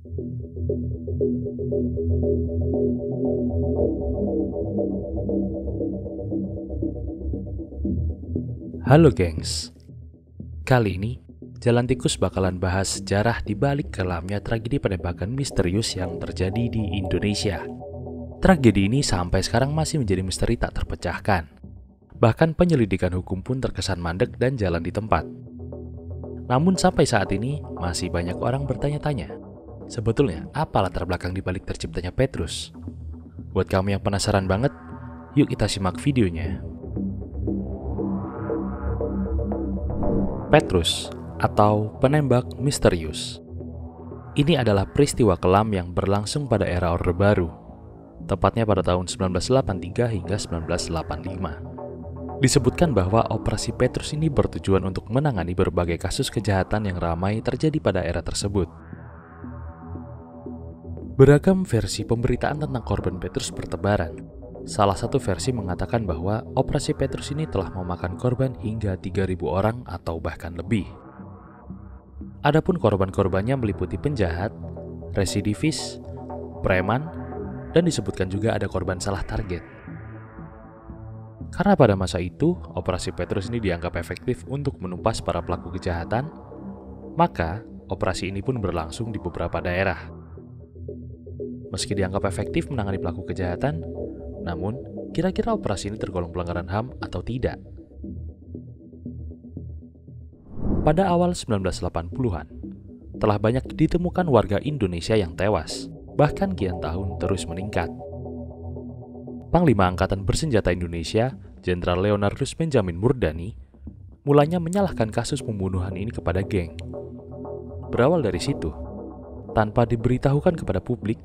Halo gengs, kali ini Jalan Tikus bakalan bahas sejarah di balik kelamnya tragedi penembakan misterius yang terjadi di Indonesia. Tragedi ini sampai sekarang masih menjadi misteri tak terpecahkan. Bahkan penyelidikan hukum pun terkesan mandek dan jalan di tempat. Namun sampai saat ini masih banyak orang bertanya-tanya, sebetulnya apa latar belakang di balik terciptanya Petrus? Buat kamu yang penasaran banget, yuk kita simak videonya. Petrus atau penembak misterius. Ini adalah peristiwa kelam yang berlangsung pada era Orde Baru, tepatnya pada tahun 1983 hingga 1985. Disebutkan bahwa Operasi Petrus ini bertujuan untuk menangani berbagai kasus kejahatan yang ramai terjadi pada era tersebut. Beragam versi pemberitaan tentang korban Petrus bertebaran. Salah satu versi mengatakan bahwa Operasi Petrus ini telah memakan korban hingga 3.000 orang atau bahkan lebih. Adapun korban-korbannya meliputi penjahat, residivis, preman, dan disebutkan juga ada korban salah target. Karena pada masa itu, Operasi Petrus ini dianggap efektif untuk menumpas para pelaku kejahatan, maka operasi ini pun berlangsung di beberapa daerah. Meski dianggap efektif menangani pelaku kejahatan, namun, kira-kira operasi ini tergolong pelanggaran HAM atau tidak? Pada awal 1980-an, telah banyak ditemukan warga Indonesia yang tewas, bahkan kian tahun terus meningkat. Panglima Angkatan Bersenjata Indonesia, Jenderal Leonardus Benjamin Murdani, mulanya menyalahkan kasus pembunuhan ini kepada geng. Berawal dari situ, tanpa diberitahukan kepada publik,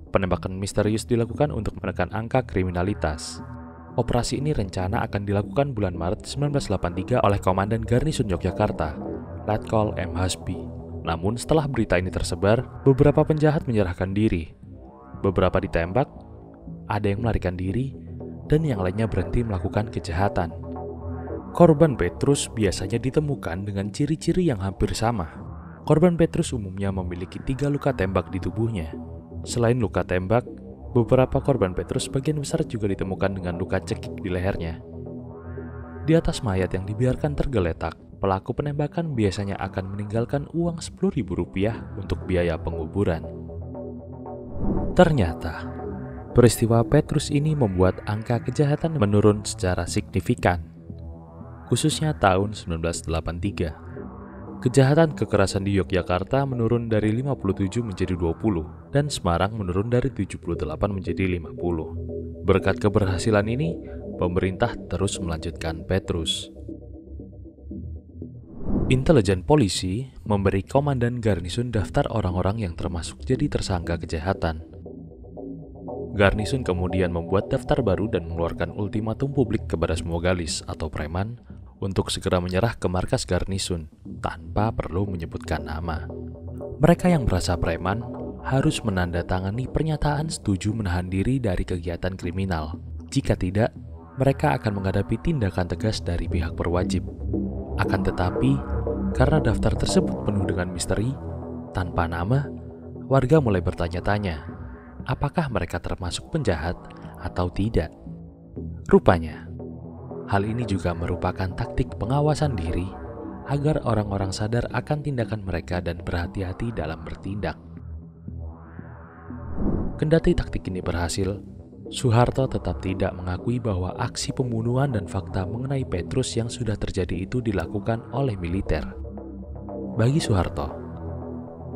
penembakan misterius dilakukan untuk menekan angka kriminalitas. Operasi ini rencana akan dilakukan bulan Maret 1983 oleh Komandan Garnison Yogyakarta, Letkol M. Hasbi. Namun setelah berita ini tersebar, beberapa penjahat menyerahkan diri. Beberapa ditembak, ada yang melarikan diri, dan yang lainnya berhenti melakukan kejahatan. Korban Petrus biasanya ditemukan dengan ciri-ciri yang hampir sama. Korban Petrus umumnya memiliki 3 luka tembak di tubuhnya. Selain luka tembak, beberapa korban Petrus sebagian besar juga ditemukan dengan luka cekik di lehernya. Di atas mayat yang dibiarkan tergeletak, pelaku penembakan biasanya akan meninggalkan uang Rp10.000 untuk biaya penguburan. Ternyata, peristiwa Petrus ini membuat angka kejahatan menurun secara signifikan, khususnya tahun 1983. Kejahatan kekerasan di Yogyakarta menurun dari 57 menjadi 20, dan Semarang menurun dari 78 menjadi 50. Berkat keberhasilan ini, pemerintah terus melanjutkan Petrus. Intelijen polisi memberi Komandan Garnison daftar orang-orang yang termasuk jadi tersangka kejahatan. Garnison kemudian membuat daftar baru dan mengeluarkan ultimatum publik kepada semua galis atau preman untuk segera menyerah ke markas Garnison tanpa perlu menyebutkan nama. Mereka yang merasa preman harus menandatangani pernyataan setuju menahan diri dari kegiatan kriminal. Jika tidak, mereka akan menghadapi tindakan tegas dari pihak berwajib. Akan tetapi, karena daftar tersebut penuh dengan misteri, tanpa nama, warga mulai bertanya-tanya, apakah mereka termasuk penjahat atau tidak? Rupanya, hal ini juga merupakan taktik pengawasan diri agar orang-orang sadar akan tindakan mereka dan berhati-hati dalam bertindak. Kendati taktik ini berhasil, Soeharto tetap tidak mengakui bahwa aksi pembunuhan dan fakta mengenai Petrus yang sudah terjadi itu dilakukan oleh militer. Bagi Soeharto,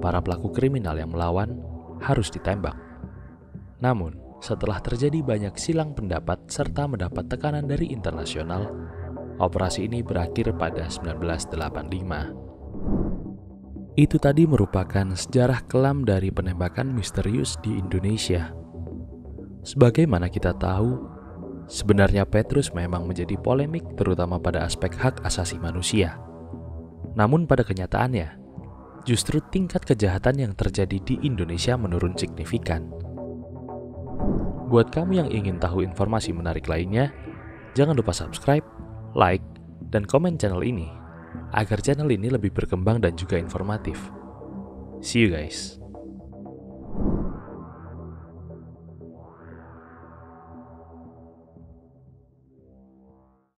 para pelaku kriminal yang melawan harus ditembak. Namun, setelah terjadi banyak silang pendapat serta mendapat tekanan dari internasional, operasi ini berakhir pada 1985. Itu tadi merupakan sejarah kelam dari penembakan misterius di Indonesia. Sebagaimana kita tahu, sebenarnya Petrus memang menjadi polemik terutama pada aspek hak asasi manusia. Namun pada kenyataannya, justru tingkat kejahatan yang terjadi di Indonesia menurun signifikan. Buat kamu yang ingin tahu informasi menarik lainnya, jangan lupa subscribe, like, dan komen channel ini agar channel ini lebih berkembang dan juga informatif. See you guys.